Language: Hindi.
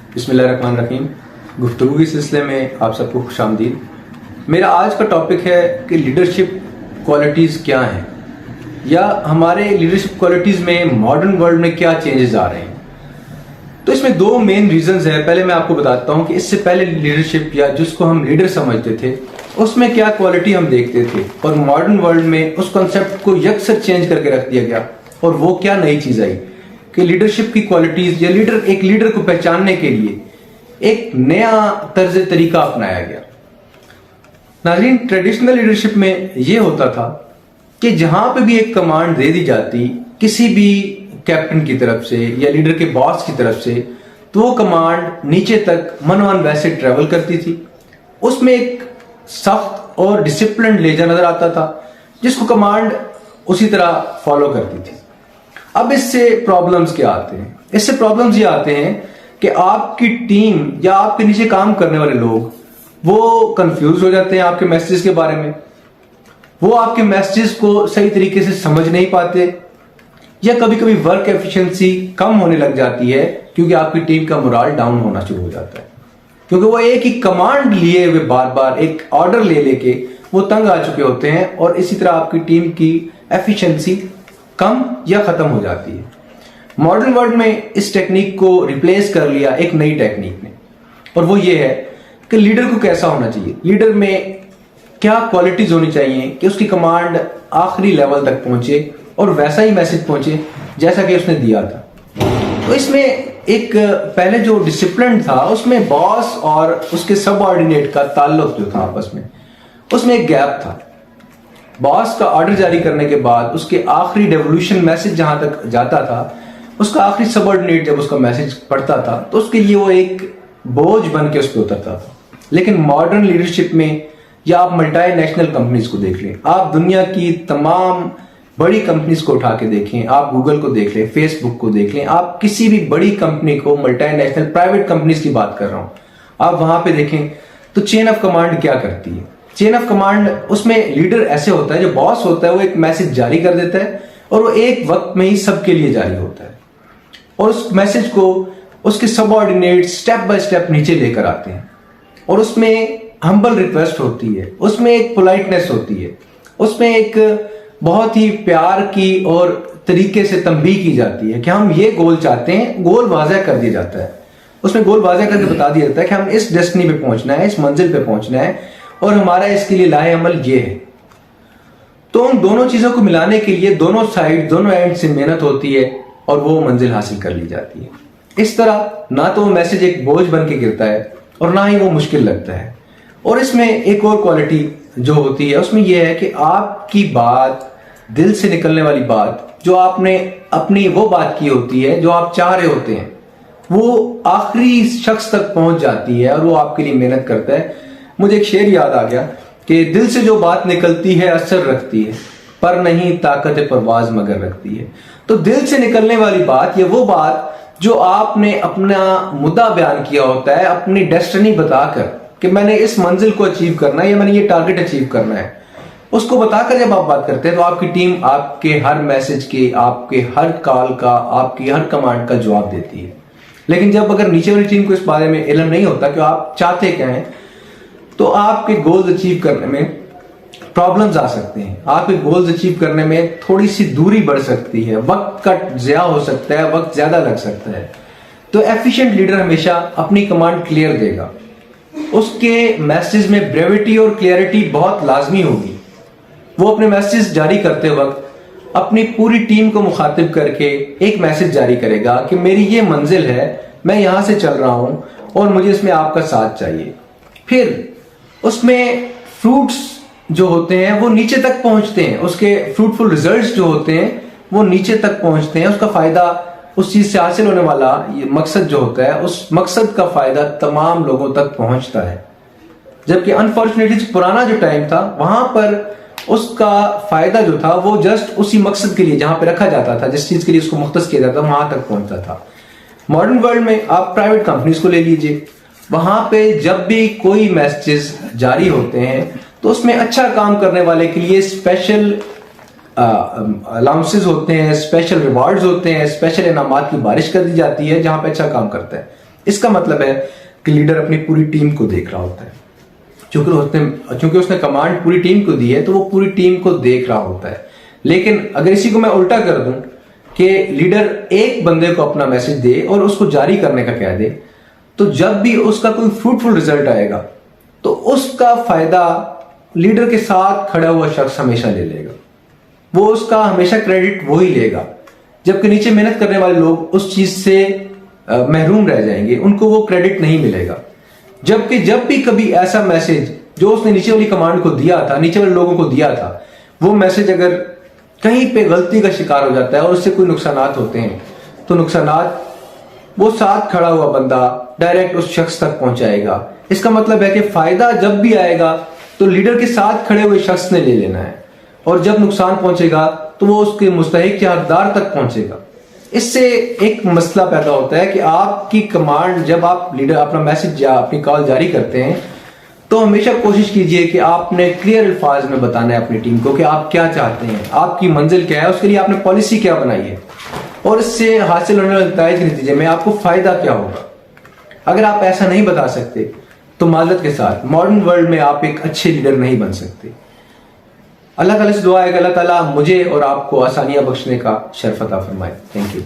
बिस्मिल्लाहिर्रहमानिर्रहीम। गुफ्तगू के सिलसिले में आप सबको खुशामदीद। मेरा आज का टॉपिक है कि लीडरशिप क्वालिटीज़ क्या हैं, या हमारे लीडरशिप क्वालिटीज़ में मॉडर्न वर्ल्ड में क्या चेंजेस आ रहे हैं। तो इसमें दो मेन रीजंस हैं। पहले मैं आपको बताता हूं कि इससे पहले लीडरशिप या जिसको हम लीडर समझते थे उसमें क्या क्वालिटी हम देखते थे, और मॉडर्न वर्ल्ड में उस कॉन्सेप्ट को यकसर चेंज करके रख दिया गया और वो क्या नई चीज़ आई कि लीडरशिप की क्वालिटीज या एक लीडर को पहचानने के लिए एक नया तर्ज तरीका अपनाया गया। नाज़रीन, ट्रेडिशनल लीडरशिप में यह होता था कि जहां पे भी एक कमांड दे दी जाती किसी भी कैप्टन की तरफ से या लीडर के बॉस की तरफ से, तो वो कमांड नीचे तक मनवन वैसे ट्रेवल करती थी। उसमें एक सख्त और डिसिप्लिन लेजर नजर आता था जिसको कमांड उसी तरह फॉलो करती थी। अब इससे प्रॉब्लम्स क्या आते हैं? इससे प्रॉब्लम्स ये आते हैं कि आपकी टीम या आपके नीचे काम करने वाले लोग वो कंफ्यूज हो जाते हैं आपके मैसेजेस के बारे में। वो आपके मैसेजेस को सही तरीके से समझ नहीं पाते, या कभी कभी वर्क एफिशिएंसी कम होने लग जाती है क्योंकि आपकी टीम का मोराल डाउन होना शुरू हो जाता है, क्योंकि वो एक ही कमांड लिए हुए बार बार एक ऑर्डर ले लेके वो तंग आ चुके होते हैं, और इसी तरह आपकी टीम की एफिशिएंसी कम या खत्म हो जाती है। मॉडर्न वर्ल्ड में इस टेक्निक को रिप्लेस कर लिया एक नई टेक्निक ने, और वो ये है कि लीडर को कैसा होना चाहिए, लीडर में क्या क्वालिटीज होनी चाहिए कि उसकी कमांड आखिरी लेवल तक पहुंचे और वैसा ही मैसेज पहुंचे जैसा कि उसने दिया था। तो इसमें एक पहले जो डिसिप्लिन था उसमें बॉस और उसके सबऑर्डिनेट का ताल्लुक जो था आपस में, उसमें एक गैप था। बॉस का ऑर्डर जारी करने के बाद उसके आखिरी डेवोल्यूशन मैसेज जहां तक जाता था, उसका आखिरी सबऑर्डिनेट जब उसका मैसेज पढ़ता था तो उसके लिए वो एक बोझ बन के उस पर उतरता था। लेकिन मॉडर्न लीडरशिप में, या आप मल्टीनेशनल कंपनीज को देख लें, आप दुनिया की तमाम बड़ी कंपनीज को उठा के देखें, आप गूगल को देख लें, फेसबुक को देख लें, आप किसी भी बड़ी कंपनी को, मल्टीनेशनल प्राइवेट कंपनीज की बात कर रहा हूं, आप वहां पे देखें तो चेन ऑफ कमांड क्या करती है। चेन ऑफ कमांड, उसमें लीडर ऐसे होता है, जो बॉस होता है वो एक मैसेज जारी कर देता है और वो एक वक्त में ही सबके लिए जारी होता है, और उस मैसेज को उसके सबऑर्डिनेट स्टेप बाय स्टेप नीचे लेकर आते हैं, और उसमें हम्बल रिक्वेस्ट होती है, उसमें एक पोलाइटनेस होती है, उसमें एक बहुत ही प्यार की और तरीके से तंबीह की जाती है कि हम ये गोल चाहते हैं। गोल वाज़ेह कर दिया जाता है, उसमें गोल वाज़ेह करके बता दिया जाता है कि हम इस डेस्टिनी पे पहुंचना है, इस मंजिल पे पहुंचना है, और हमारा इसके लिए लाहे अमल ये है। तो उन दोनों चीजों को मिलाने के लिए दोनों साइड, दोनों एंड से मेहनत होती है और वो मंजिल हासिल कर ली जाती है। इस तरह ना तो वो मैसेज एक बोझ बन के गिरता है और ना ही वो मुश्किल लगता है। और इसमें एक और क्वालिटी जो होती है उसमें यह है कि आपकी बात, दिल से निकलने वाली बात, जो आपने अपनी वो बात की होती है जो आप चाह रहे होते हैं, वो आखिरी शख्स तक पहुंच जाती है और वो आपके लिए मेहनत करता है। मुझे एक शेर याद आ गया कि दिल से जो बात निकलती है असर रखती है, पर नहीं ताकत परवाज मगर रखती है। तो दिल से निकलने वाली बात, ये वो बात जो आपने अपना मुद्दा बयान किया होता है, अपनी डेस्टिनी बताकर कि मैंने इस मंजिल को अचीव करना है या मैंने ये टारगेट अचीव करना है, उसको बताकर जब आप बात करते हैं तो आपकी टीम आपके हर मैसेज के, आपके हर कॉल का, आपकी हर कमांड का जवाब देती है। लेकिन जब अगर नीचे वाली टीम को इस बारे में इल्म नहीं होता कि आप चाहते क्या हैं, तो आपके गोल्स अचीव करने में प्रॉब्लम्स आ सकते हैं, आपके गोल्स अचीव करने में थोड़ी सी दूरी बढ़ सकती है, वक्त का ज़्या हो सकता है, वक्त ज्यादा लग सकता है। तो एफिशिएंट लीडर हमेशा अपनी कमांड क्लियर देगा, उसके मैसेज में ब्रेविटी और क्लियरिटी बहुत लाजमी होगी। वो अपने मैसेज जारी करते वक्त अपनी पूरी टीम को मुखातिब करके एक मैसेज जारी करेगा कि मेरी ये मंजिल है, मैं यहां से चल रहा हूं और मुझे इसमें आपका साथ चाहिए। फिर उसमें फ्रूट्स जो होते हैं वो नीचे तक पहुंचते हैं, उसके फ्रूटफुल रिजल्ट्स जो होते हैं वो नीचे तक पहुंचते हैं, उसका फायदा, उस चीज से हासिल होने वाला ये मकसद जो होता है, उस मकसद का फायदा तमाम लोगों तक पहुंचता है। जबकि अनफॉर्चुनेटली पुराना जो टाइम था वहां पर उसका फायदा जो था वो जस्ट उसी मकसद के लिए जहां पे रखा जाता था, जिस चीज के लिए उसको मुख्तस किया जाता था, वहां तक पहुंचता था। मॉडर्न वर्ल्ड में आप प्राइवेट कंपनीज को ले लीजिए, वहां पे जब भी कोई मैसेजेस जारी होते हैं तो उसमें अच्छा काम करने वाले के लिए स्पेशल अलाउंसेस होते हैं, स्पेशल रिवार्ड्स होते हैं, स्पेशल इनामात की बारिश कर दी जाती है जहां पे अच्छा काम करता है। इसका मतलब है कि लीडर अपनी पूरी टीम को देख रहा होता है। चूंकि उसने कमांड पूरी टीम को दी है तो वो पूरी टीम को देख रहा होता है। लेकिन अगर इसी को मैं उल्टा कर दूं कि लीडर एक बंदे को अपना मैसेज दे और उसको जारी करने का कह दे, तो जब भी उसका कोई फ्रूटफुल रिजल्ट आएगा तो उसका फायदा लीडर के साथ खड़ा हुआ शख्स हमेशा ले लेगा। वो उसका हमेशा क्रेडिट वो ही लेगा, जबकि नीचे मेहनत करने वाले लोग उस चीज से महरूम रह जाएंगे, उनको वो क्रेडिट नहीं मिलेगा। जबकि जब भी कभी ऐसा मैसेज जो उसने नीचे वाली कमांड को दिया था, नीचे वाले लोगों को दिया था, वो मैसेज अगर कहीं पे गलती का शिकार हो जाता है और उससे कोई नुकसानात होते हैं, तो नुकसानात वो साथ खड़ा हुआ बंदा डायरेक्ट उस शख्स तक पहुंचाएगा। इसका मतलब है कि फायदा जब भी आएगा तो लीडर के साथ खड़े हुए शख्स ने ले लेना है, और जब नुकसान पहुंचेगा तो वो उसके मुस्तहिक या हकदार तक पहुंचेगा। इससे एक मसला पैदा होता है कि आपकी कमांड, जब आप लीडर अपना मैसेज या अपनी कॉल जारी करते हैं, तो हमेशा कोशिश कीजिए कि आपने क्लियर अल्फाज में बताना है अपनी टीम को कि आप क्या चाहते हैं, आपकी मंजिल क्या है, उसके लिए आपने पॉलिसी क्या बनाई है, और इससे हासिल होने वाले नतीजे के नतीजे में आपको फायदा क्या होगा। अगर आप ऐसा नहीं बता सकते तो माजरत के साथ मॉडर्न वर्ल्ड में आप एक अच्छे लीडर नहीं बन सकते। अल्लाह ताला से दुआ है कि अल्लाह ताला मुझे और आपको आसानियां बख्शने का शर्फ अता फरमाए। Thank you.